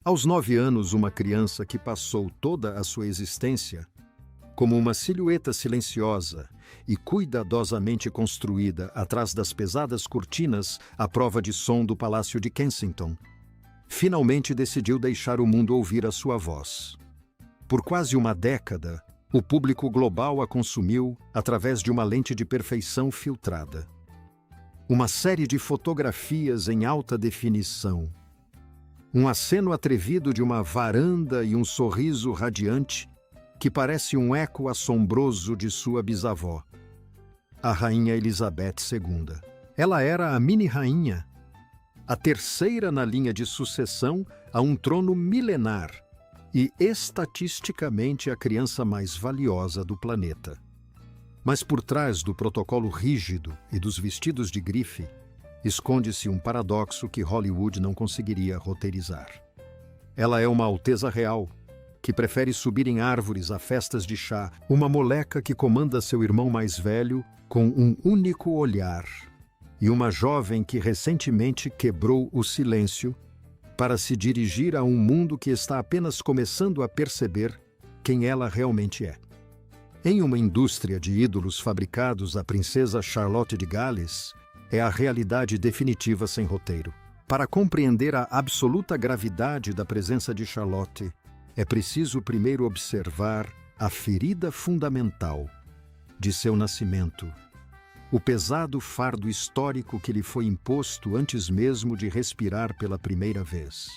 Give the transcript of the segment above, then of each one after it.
Aos 9 anos, uma criança que passou toda a sua existência como uma silhueta silenciosa e cuidadosamente construída atrás das pesadas cortinas à prova de som do Palácio de Kensington, finalmente decidiu deixar o mundo ouvir a sua voz. Por quase uma década, o público global a consumiu através de uma lente de perfeição filtrada. Uma série de fotografias em alta definição, um aceno atrevido de uma varanda e um sorriso radiante que parece um eco assombroso de sua bisavó, a Rainha Elizabeth II. Ela era a mini-rainha, a terceira na linha de sucessão a um trono milenar e, estatisticamente, a criança mais valiosa do planeta. Mas por trás do protocolo rígido e dos vestidos de grife, esconde-se um paradoxo que Hollywood não conseguiria roteirizar. Ela é uma alteza real, que prefere subir em árvores a festas de chá, uma moleca que comanda seu irmão mais velho com um único olhar, e uma jovem que recentemente quebrou o silêncio para se dirigir a um mundo que está apenas começando a perceber quem ela realmente é. Em uma indústria de ídolos fabricados, a princesa Charlotte de Gales é a realidade definitiva sem roteiro. Para compreender a absoluta gravidade da presença de Charlotte, é preciso primeiro observar a ferida fundamental de seu nascimento, o pesado fardo histórico que lhe foi imposto antes mesmo de respirar pela primeira vez.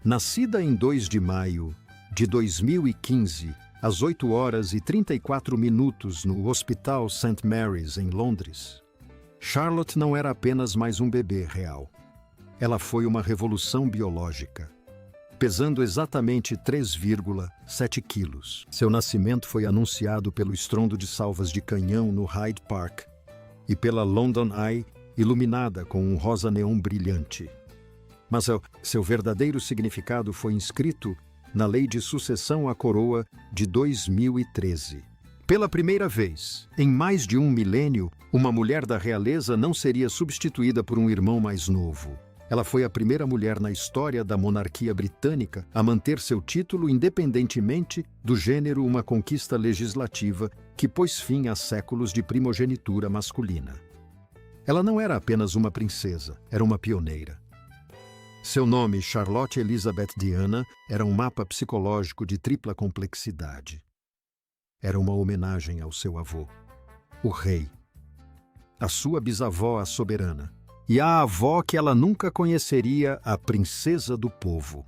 Nascida em 2 de maio de 2015, às 8h34 no Hospital St. Mary's, em Londres, Charlotte não era apenas mais um bebê real. Ela foi uma revolução biológica, pesando exatamente 3,7 quilos. Seu nascimento foi anunciado pelo estrondo de salvas de canhão no Hyde Park e pela London Eye, iluminada com um rosa neon brilhante. Mas seu verdadeiro significado foi inscrito na Lei de Sucessão à Coroa de 2013. Pela primeira vez, em mais de um milênio, uma mulher da realeza não seria substituída por um irmão mais novo. Ela foi a primeira mulher na história da monarquia britânica a manter seu título independentemente do gênero, uma conquista legislativa que pôs fim a séculos de primogenitura masculina. Ela não era apenas uma princesa, era uma pioneira. Seu nome, Charlotte Elizabeth Diana, era um mapa psicológico de tripla complexidade. Era uma homenagem ao seu avô, o rei, a sua bisavó, a soberana, e a avó que ela nunca conheceria, a princesa do povo.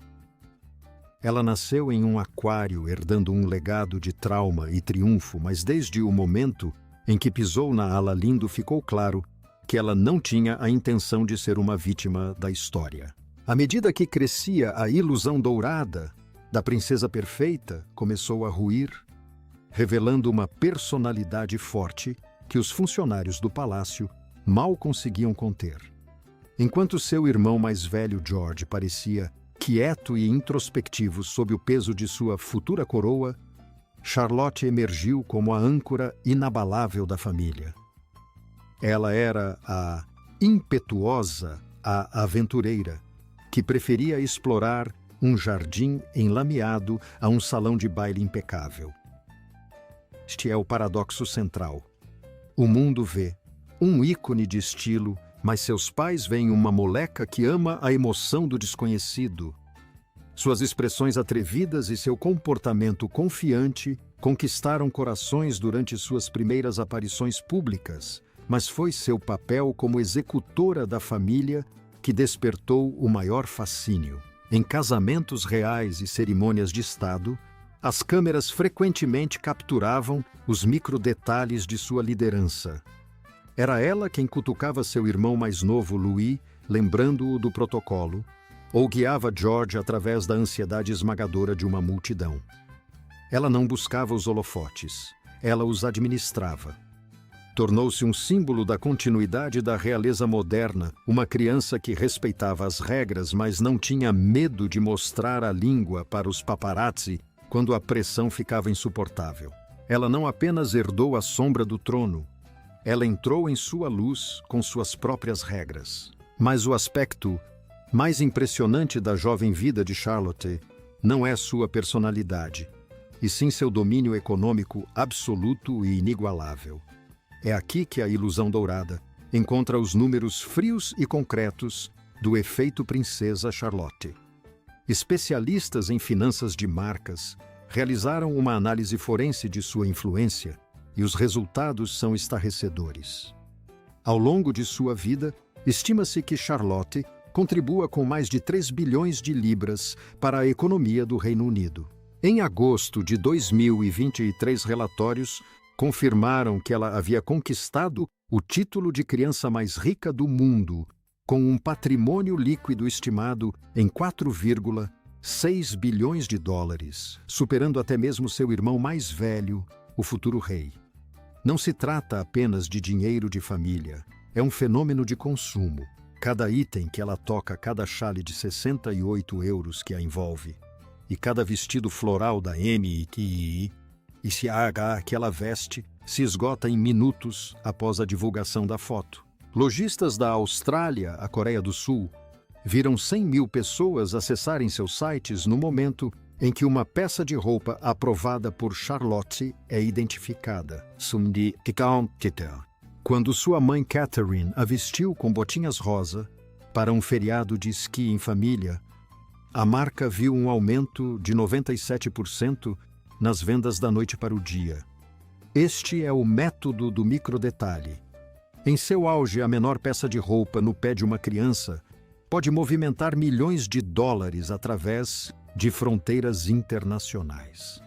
Ela nasceu em um aquário, herdando um legado de trauma e triunfo, mas desde o momento em que pisou na Ala Lindo ficou claro que ela não tinha a intenção de ser uma vítima da história. À medida que crescia, a ilusão dourada da princesa perfeita começou a ruir, revelando uma personalidade forte que os funcionários do palácio mal conseguiam conter. Enquanto seu irmão mais velho, George, parecia quieto e introspectivo sob o peso de sua futura coroa, Charlotte emergiu como a âncora inabalável da família. Ela era a impetuosa, a aventureira, que preferia explorar um jardim enlameado a um salão de baile impecável. Este é o paradoxo central. O mundo vê um ícone de estilo, mas seus pais veem uma moleca que ama a emoção do desconhecido. Suas expressões atrevidas e seu comportamento confiante conquistaram corações durante suas primeiras aparições públicas, mas foi seu papel como executora da família que despertou o maior fascínio. Em casamentos reais e cerimônias de Estado, as câmeras frequentemente capturavam os microdetalhes de sua liderança. Era ela quem cutucava seu irmão mais novo, Louis, lembrando-o do protocolo, ou guiava George através da ansiedade esmagadora de uma multidão. Ela não buscava os holofotes, ela os administrava. Tornou-se um símbolo da continuidade da realeza moderna, uma criança que respeitava as regras, mas não tinha medo de mostrar a língua para os paparazzi quando a pressão ficava insuportável. Ela não apenas herdou a sombra do trono, ela entrou em sua luz com suas próprias regras. Mas o aspecto Mais impressionante da jovem vida de Charlotte não é sua personalidade, e sim seu domínio econômico absoluto e inigualável. É aqui que a ilusão dourada encontra os números frios e concretos do efeito Princesa Charlotte. Especialistas em finanças de marcas realizaram uma análise forense de sua influência e os resultados são estarrecedores. Ao longo de sua vida, estima-se que Charlotte contribua com mais de 3 bilhões de libras para a economia do Reino Unido. Em agosto de 2023, relatórios confirmaram que ela havia conquistado o título de criança mais rica do mundo, com um patrimônio líquido estimado em 4,6 bilhões de dólares, superando até mesmo seu irmão mais velho, o futuro rei. Não se trata apenas de dinheiro de família, é um fenômeno de consumo. Cada item que ela toca, cada chale de 68 euros que a envolve, e cada vestido floral da MITI e CH que ela veste se esgota em minutos após a divulgação da foto. Lojistas da Austrália à Coreia do Sul viram 100 mil pessoas acessarem seus sites no momento em que uma peça de roupa aprovada por Charlotte é identificada. Quando sua mãe Catherine a vestiu com botinhas rosa para um feriado de esqui em família, a marca viu um aumento de 97% nas vendas da noite para o dia. Este é o método do microdetalhe. Em seu auge, a menor peça de roupa no pé de uma criança pode movimentar milhões de dólares através de fronteiras internacionais.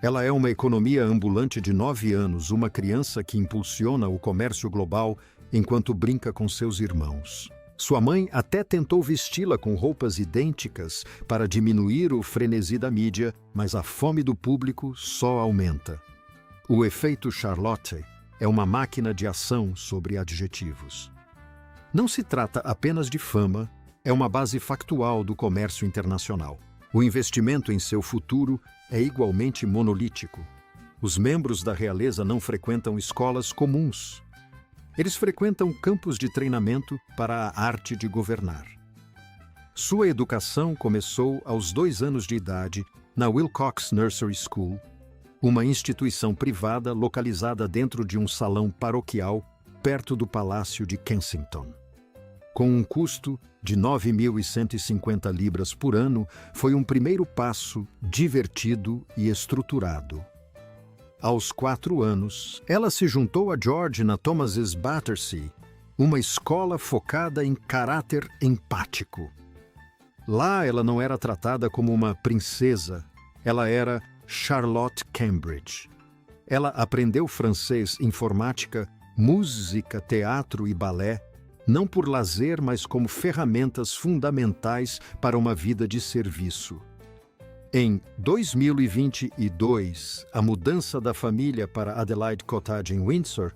Ela é uma economia ambulante de 9 anos, uma criança que impulsiona o comércio global enquanto brinca com seus irmãos. Sua mãe até tentou vesti-la com roupas idênticas para diminuir o frenesi da mídia, mas a fome do público só aumenta. O efeito Charlotte é uma máquina de ação sobre adjetivos. Não se trata apenas de fama, é uma base factual do comércio internacional. O investimento em seu futuro é igualmente monolítico. Os membros da realeza não frequentam escolas comuns. Eles frequentam campos de treinamento para a arte de governar. Sua educação começou aos 2 anos de idade na Wilcox Nursery School, uma instituição privada localizada dentro de um salão paroquial perto do Palácio de Kensington. Com um custo de 9.150 libras por ano, foi um primeiro passo divertido e estruturado. Aos 4 anos, ela se juntou a George na Thomas's Battersea, uma escola focada em caráter empático. Lá ela não era tratada como uma princesa, ela era Charlotte Cambridge. Ela aprendeu francês, informática, música, teatro e balé, não por lazer, mas como ferramentas fundamentais para uma vida de serviço. Em 2022, a mudança da família para Adelaide Cottage em Windsor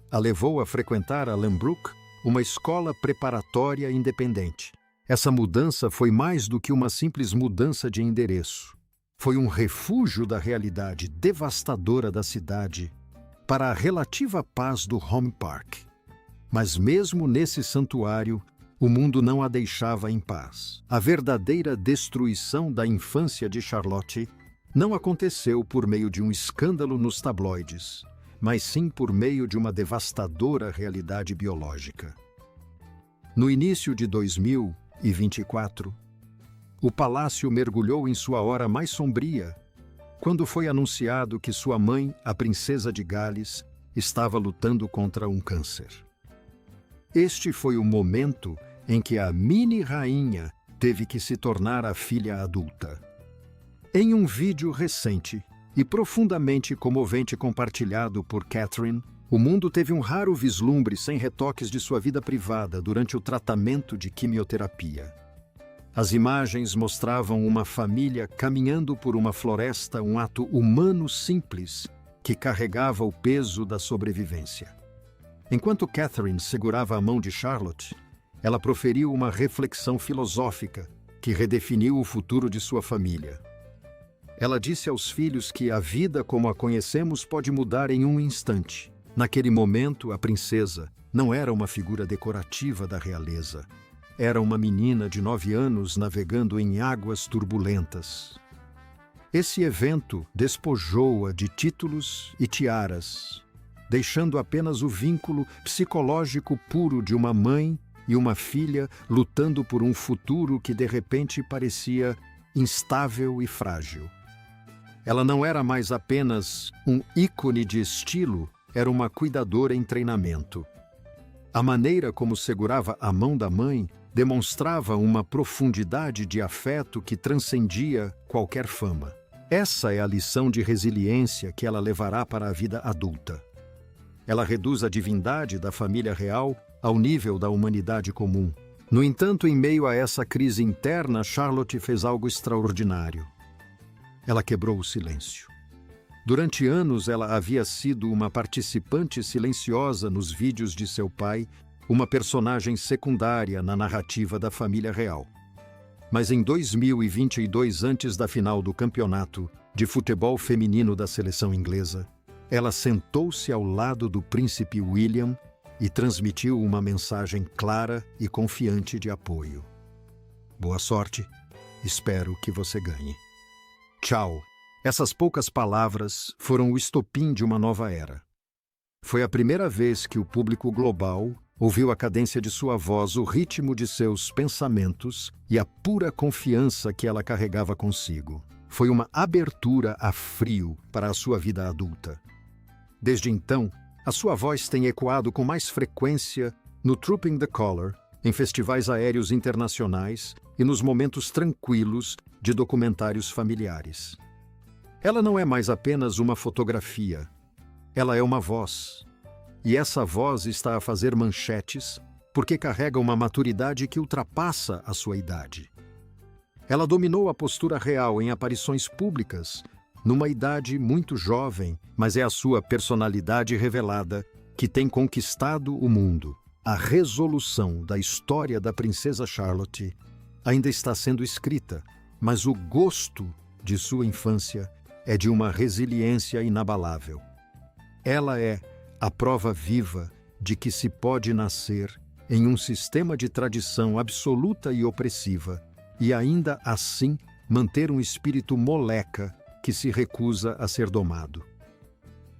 a levou a frequentar a Lambrook, uma escola preparatória independente. Essa mudança foi mais do que uma simples mudança de endereço. Foi um refúgio da realidade devastadora da cidade para a relativa paz do Home Park. Mas mesmo nesse santuário, o mundo não a deixava em paz. A verdadeira destruição da infância de Charlotte não aconteceu por meio de um escândalo nos tabloides, mas sim por meio de uma devastadora realidade biológica. No início de 2024, o palácio mergulhou em sua hora mais sombria, quando foi anunciado que sua mãe, a princesa de Gales, estava lutando contra um câncer. Este foi o momento em que a mini-rainha teve que se tornar a filha adulta. Em um vídeo recente e profundamente comovente compartilhado por Catherine, o mundo teve um raro vislumbre sem retoques de sua vida privada durante o tratamento de quimioterapia. As imagens mostravam uma família caminhando por uma floresta, um ato humano simples que carregava o peso da sobrevivência. Enquanto Catherine segurava a mão de Charlotte, ela proferiu uma reflexão filosófica que redefiniu o futuro de sua família. Ela disse aos filhos que a vida como a conhecemos pode mudar em um instante. Naquele momento, a princesa não era uma figura decorativa da realeza. era uma menina de 9 anos navegando em águas turbulentas. Esse evento despojou-a de títulos e tiaras, deixando apenas o vínculo psicológico puro de uma mãe e uma filha lutando por um futuro que de repente parecia instável e frágil. Ela não era mais apenas um ícone de estilo, era uma cuidadora em treinamento. A maneira como segurava a mão da mãe demonstrava uma profundidade de afeto que transcendia qualquer fama. Essa é a lição de resiliência que ela levará para a vida adulta. Ela reduz a divindade da família real ao nível da humanidade comum. No entanto, em meio a essa crise interna, Charlotte fez algo extraordinário. Ela quebrou o silêncio. Durante anos, ela havia sido uma participante silenciosa nos vídeos de seu pai, uma personagem secundária na narrativa da família real. Mas em 2022, antes da final do campeonato de futebol feminino da seleção inglesa, ela sentou-se ao lado do príncipe William e transmitiu uma mensagem clara e confiante de apoio. Boa sorte, espero que você ganhe. Tchau. Essas poucas palavras foram o estopim de uma nova era. Foi a primeira vez que o público global ouviu a cadência de sua voz, o ritmo de seus pensamentos e a pura confiança que ela carregava consigo. Foi uma abertura a frio para a sua vida adulta. Desde então, a sua voz tem ecoado com mais frequência no Trooping the Colour, em festivais aéreos internacionais e nos momentos tranquilos de documentários familiares. Ela não é mais apenas uma fotografia, ela é uma voz. E essa voz está a fazer manchetes porque carrega uma maturidade que ultrapassa a sua idade. Ela dominou a postura real em aparições públicas, numa idade muito jovem, mas é a sua personalidade revelada que tem conquistado o mundo. A resolução da história da princesa Charlotte ainda está sendo escrita, mas o gosto de sua infância é de uma resiliência inabalável. Ela é a prova viva de que se pode nascer em um sistema de tradição absoluta e opressiva e ainda assim manter um espírito moleca que se recusa a ser domado.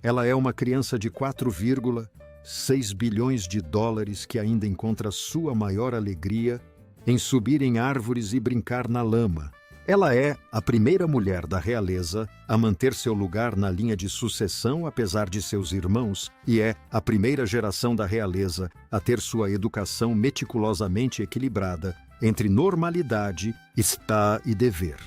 Ela é uma criança de 4,6 bilhões de dólares que ainda encontra sua maior alegria em subir em árvores e brincar na lama. Ela é a primeira mulher da realeza a manter seu lugar na linha de sucessão apesar de seus irmãos e é a primeira geração da realeza a ter sua educação meticulosamente equilibrada entre normalidade, está e dever.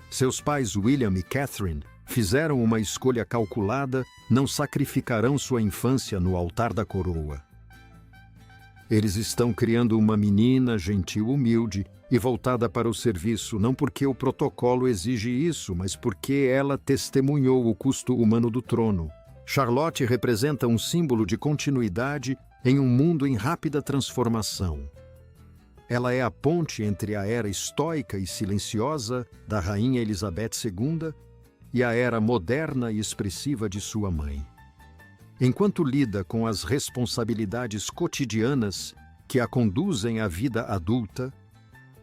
Seus pais William e Catherine fizeram uma escolha calculada, não sacrificarão sua infância no altar da coroa. Eles estão criando uma menina gentil, humilde e voltada para o serviço, não porque o protocolo exige isso, mas porque ela testemunhou o custo humano do trono. Charlotte representa um símbolo de continuidade em um mundo em rápida transformação. Ela é a ponte entre a era estoica e silenciosa da rainha Elizabeth II e a era moderna e expressiva de sua mãe. Enquanto lida com as responsabilidades cotidianas que a conduzem à vida adulta,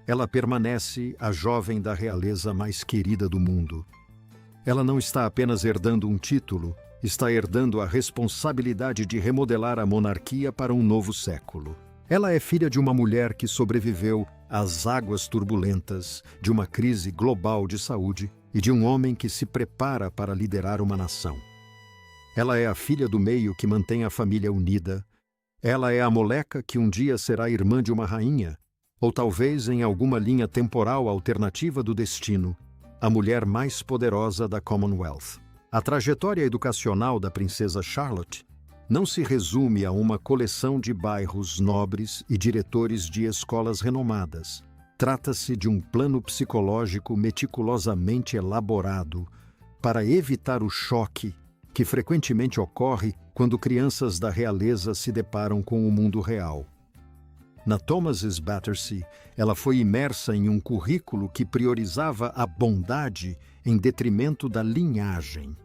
ela permanece a jovem da realeza mais querida do mundo. Ela não está apenas herdando um título, está herdando a responsabilidade de remodelar a monarquia para um novo século. Ela é filha de uma mulher que sobreviveu às águas turbulentas de uma crise global de saúde e de um homem que se prepara para liderar uma nação. Ela é a filha do meio que mantém a família unida. Ela é a moleca que um dia será irmã de uma rainha, ou talvez em alguma linha temporal alternativa do destino, a mulher mais poderosa da Commonwealth. A trajetória educacional da princesa Charlotte não se resume a uma coleção de bairros nobres e diretores de escolas renomadas. Trata-se de um plano psicológico meticulosamente elaborado para evitar o choque que frequentemente ocorre quando crianças da realeza se deparam com o mundo real. Na Thomas's Battersea, ela foi imersa em um currículo que priorizava a bondade em detrimento da linhagem.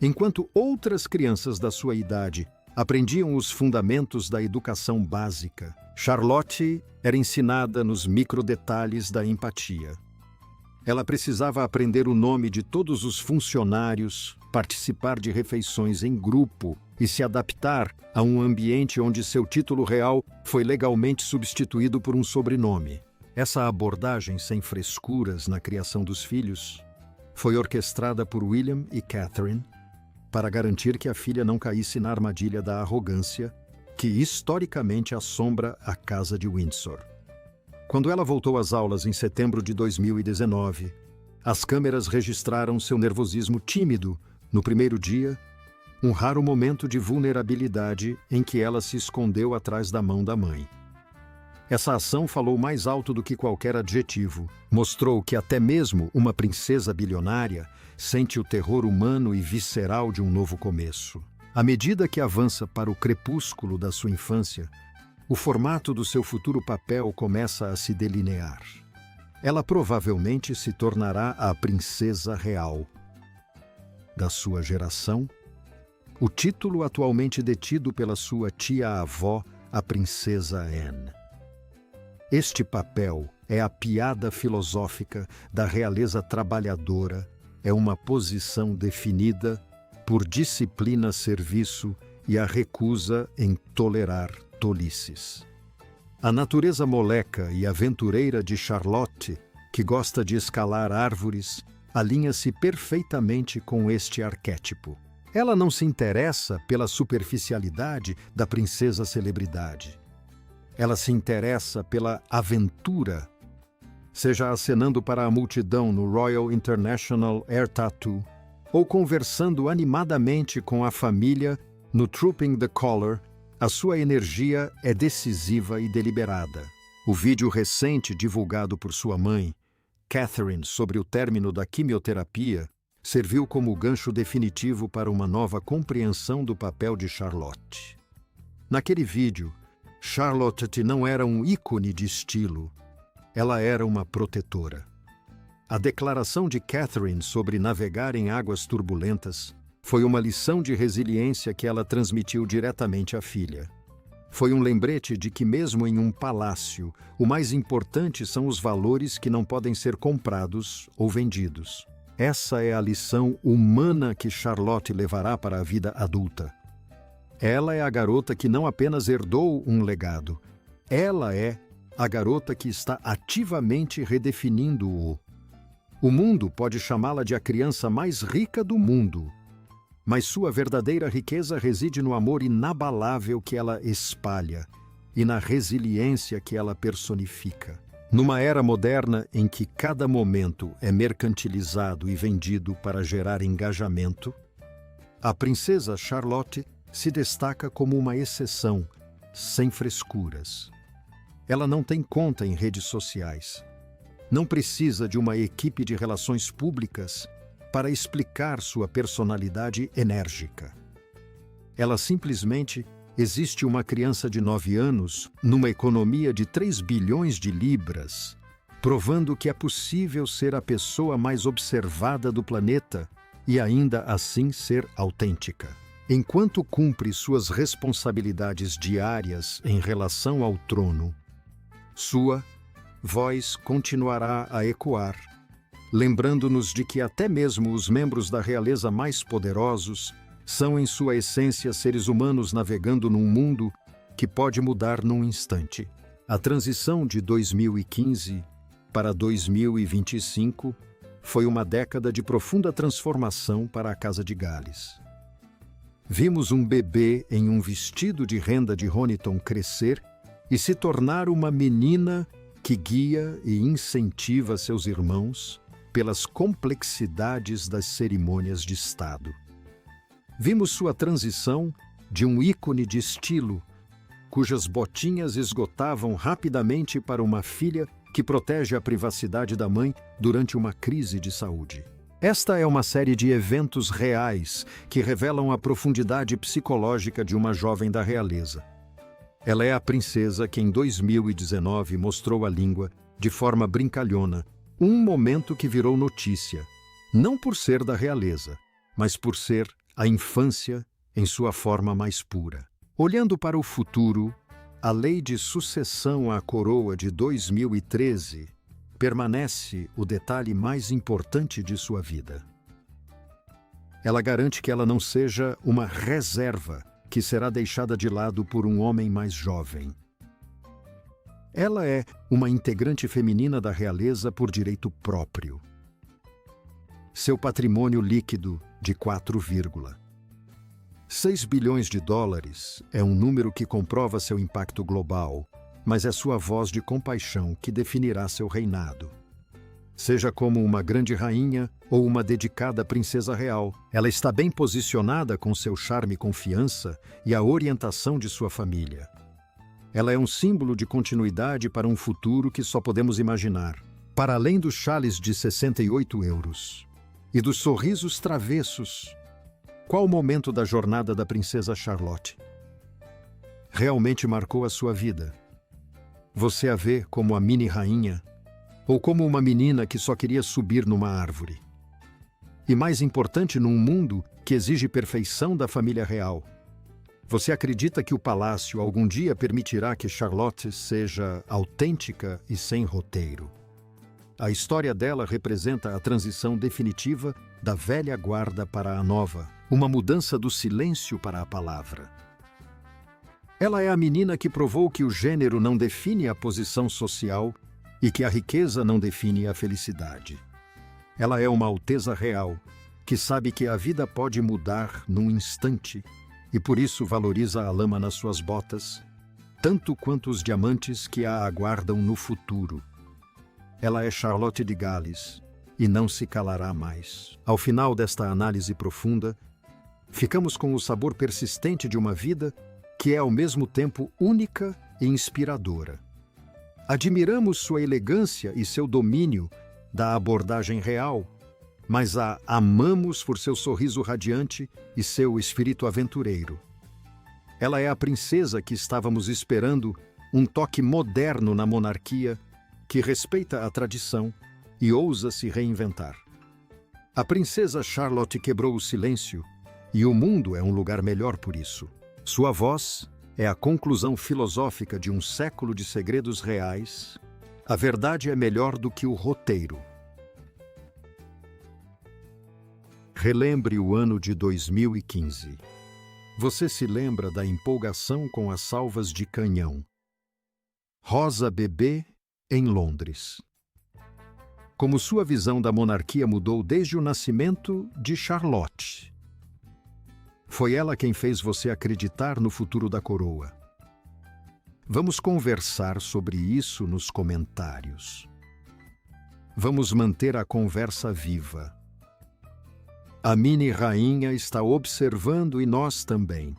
Enquanto outras crianças da sua idade aprendiam os fundamentos da educação básica. Charlotte era ensinada nos microdetalhes da empatia. Ela precisava aprender o nome de todos os funcionários, participar de refeições em grupo e se adaptar a um ambiente onde seu título real foi legalmente substituído por um sobrenome. Essa abordagem sem frescuras na criação dos filhos foi orquestrada por William e Catherine para garantir que a filha não caísse na armadilha da arrogância que historicamente assombra a Casa de Windsor. Quando ela voltou às aulas em setembro de 2019, as câmeras registraram seu nervosismo tímido no primeiro dia, um raro momento de vulnerabilidade em que ela se escondeu atrás da mão da mãe. Essa ação falou mais alto do que qualquer adjetivo. Mostrou que até mesmo uma princesa bilionária sente o terror humano e visceral de um novo começo. À medida que avança para o crepúsculo da sua infância, o formato do seu futuro papel começa a se delinear. Ela provavelmente se tornará a princesa real da sua geração, o título atualmente detido pela sua tia-avó, a princesa Anne. Este papel é a piada filosófica da realeza trabalhadora, é uma posição definida por disciplina, serviço e a recusa em tolerar tolices. A natureza moleca e aventureira de Charlotte, que gosta de escalar árvores, alinha-se perfeitamente com este arquétipo. Ela não se interessa pela superficialidade da princesa celebridade. Ela se interessa pela aventura, seja acenando para a multidão no Royal International Air Tattoo ou conversando animadamente com a família no Trooping the Colour. A sua energia é decisiva e deliberada. O vídeo recente divulgado por sua mãe, Catherine, sobre o término da quimioterapia, serviu como gancho definitivo para uma nova compreensão do papel de Charlotte. Naquele vídeo, Charlotte não era um ícone de estilo, ela era uma protetora. A declaração de Catherine sobre navegar em águas turbulentas foi uma lição de resiliência que ela transmitiu diretamente à filha. Foi um lembrete de que mesmo em um palácio, o mais importante são os valores que não podem ser comprados ou vendidos. Essa é a lição humana que Charlotte levará para a vida adulta. Ela é a garota que não apenas herdou um legado, ela é a garota que está ativamente redefinindo-o. O mundo pode chamá-la de a criança mais rica do mundo, mas sua verdadeira riqueza reside no amor inabalável que ela espalha e na resiliência que ela personifica. Numa era moderna em que cada momento é mercantilizado e vendido para gerar engajamento, a princesa Charlotte se destaca como uma exceção, sem frescuras. Ela não tem conta em redes sociais. Não precisa de uma equipe de relações públicas para explicar sua personalidade enérgica. Ela simplesmente existe uma criança de 9 anos numa economia de 3 bilhões de libras, provando que é possível ser a pessoa mais observada do planeta e ainda assim ser autêntica. Enquanto cumpre suas responsabilidades diárias em relação ao trono, sua voz continuará a ecoar, lembrando-nos de que até mesmo os membros da realeza mais poderosos são em sua essência seres humanos navegando num mundo que pode mudar num instante. A transição de 2015 para 2025 foi uma década de profunda transformação para a Casa de Gales. Vimos um bebê em um vestido de renda de Honiton crescer e se tornar uma menina que guia e incentiva seus irmãos pelas complexidades das cerimônias de Estado. Vimos sua transição de um ícone de estilo, cujas botinhas esgotavam rapidamente, para uma filha que protege a privacidade da mãe durante uma crise de saúde. Esta é uma série de eventos reais que revelam a profundidade psicológica de uma jovem da realeza. Ela é a princesa que em 2019 mostrou a língua de forma brincalhona, um momento que virou notícia, não por ser da realeza, mas por ser a infância em sua forma mais pura. Olhando para o futuro, a lei de sucessão à coroa de 2013 permanece o detalhe mais importante de sua vida. Ela garante que ela não seja uma reserva que será deixada de lado por um homem mais jovem. Ela é uma integrante feminina da realeza por direito próprio. Seu patrimônio líquido de 4,6 bilhões de dólares é um número que comprova seu impacto global, mas é sua voz de compaixão que definirá seu reinado. Seja como uma grande rainha ou uma dedicada princesa real, ela está bem posicionada com seu charme e confiança e a orientação de sua família. Ela é um símbolo de continuidade para um futuro que só podemos imaginar. Para além dos chales de 68 euros e dos sorrisos travessos, qual o momento da jornada da princesa Charlotte realmente marcou a sua vida? Você a vê como a mini-rainha ou como uma menina que só queria subir numa árvore? E mais importante, num mundo que exige perfeição da família real, você acredita que o palácio algum dia permitirá que Charlotte seja autêntica e sem roteiro? A história dela representa a transição definitiva da velha guarda para a nova, uma mudança do silêncio para a palavra. Ela é a menina que provou que o gênero não define a posição social e que a riqueza não define a felicidade. Ela é uma alteza real, que sabe que a vida pode mudar num instante e por isso valoriza a lama nas suas botas, tanto quanto os diamantes que a aguardam no futuro. Ela é Charlotte de Gales e não se calará mais. Ao final desta análise profunda, ficamos com o sabor persistente de uma vida que é ao mesmo tempo única e inspiradora. Admiramos sua elegância e seu domínio da abordagem real, mas a amamos por seu sorriso radiante e seu espírito aventureiro. Ela é a princesa que estávamos esperando, um toque moderno na monarquia que respeita a tradição e ousa se reinventar. A princesa Charlotte quebrou o silêncio e o mundo é um lugar melhor por isso. Sua voz é a conclusão filosófica de um século de segredos reais. A verdade é melhor do que o roteiro. Relembre o ano de 2015. Você se lembra da empolgação com as salvas de canhão. Rosa bebê em Londres. Como sua visão da monarquia mudou desde o nascimento de Charlotte. Foi ela quem fez você acreditar no futuro da coroa. Vamos conversar sobre isso nos comentários. Vamos manter a conversa viva. A mini-rainha está observando e nós também.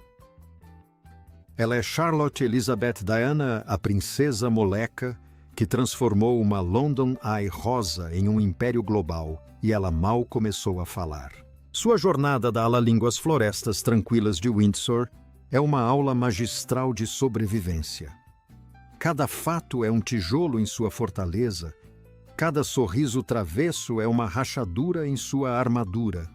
Ela é Charlotte Elizabeth Diana, a princesa moleca, que transformou uma London Eye rosa em um império global, e ela mal começou a falar. Sua jornada da Ala-Línguas Florestas Tranquilas de Windsor é uma aula magistral de sobrevivência. Cada fato é um tijolo em sua fortaleza, cada sorriso travesso é uma rachadura em sua armadura.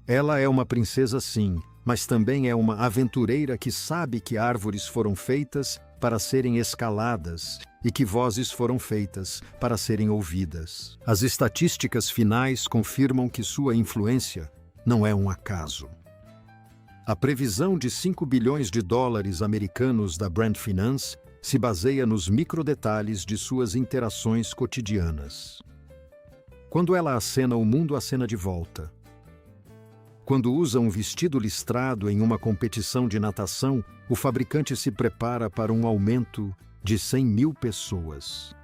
Ela é uma princesa, sim, mas também é uma aventureira que sabe que árvores foram feitas para serem escaladas e que vozes foram feitas para serem ouvidas. As estatísticas finais confirmam que sua influência não é um acaso. A previsão de 5 bilhões de dólares americanos da Brand Finance se baseia nos microdetalhes de suas interações cotidianas. Quando ela acena, o mundo acena de volta. Quando usa um vestido listrado em uma competição de natação, o fabricante se prepara para um aumento de 100 mil pessoas.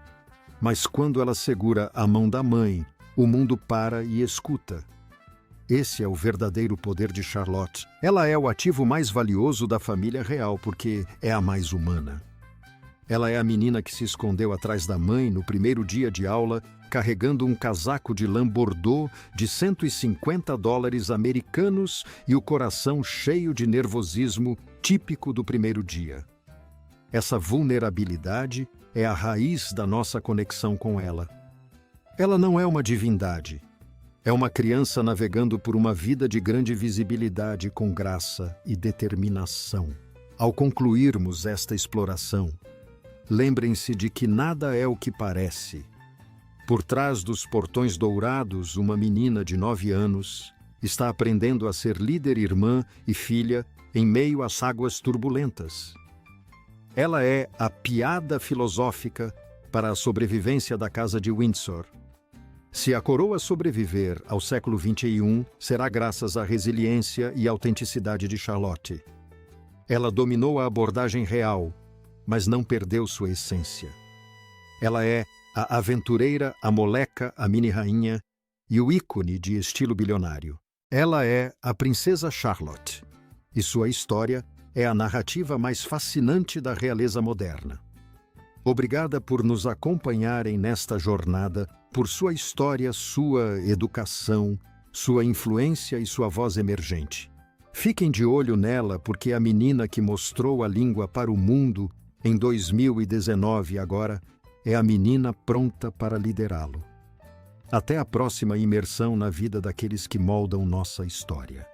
Mas quando ela segura a mão da mãe, o mundo para e escuta. Esse é o verdadeiro poder de Charlotte. Ela é o ativo mais valioso da família real porque é a mais humana. Ela é a menina que se escondeu atrás da mãe no primeiro dia de aula, carregando um casaco de lã bordô de 150 dólares americanos e o coração cheio de nervosismo típico do primeiro dia. Essa vulnerabilidade é a raiz da nossa conexão com ela. Ela não é uma divindade. É uma criança navegando por uma vida de grande visibilidade com graça e determinação. Ao concluirmos esta exploração, lembrem-se de que nada é o que parece. Por trás dos portões dourados, uma menina de 9 anos está aprendendo a ser líder, irmã e filha em meio às águas turbulentas. Ela é a piada filosófica para a sobrevivência da Casa de Windsor. Se a coroa sobreviver ao século XXI, será graças à resiliência e autenticidade de Charlotte. Ela dominou a abordagem real, mas não perdeu sua essência. Ela é a aventureira, a moleca, a mini-rainha e o ícone de estilo bilionário. Ela é a princesa Charlotte, e sua história é a narrativa mais fascinante da realeza moderna. Obrigada por nos acompanharem nesta jornada, por sua história, sua educação, sua influência e sua voz emergente. Fiquem de olho nela, porque a menina que mostrou a língua para o mundo em 2019 agora é a menina pronta para liderá-lo. Até a próxima imersão na vida daqueles que moldam nossa história.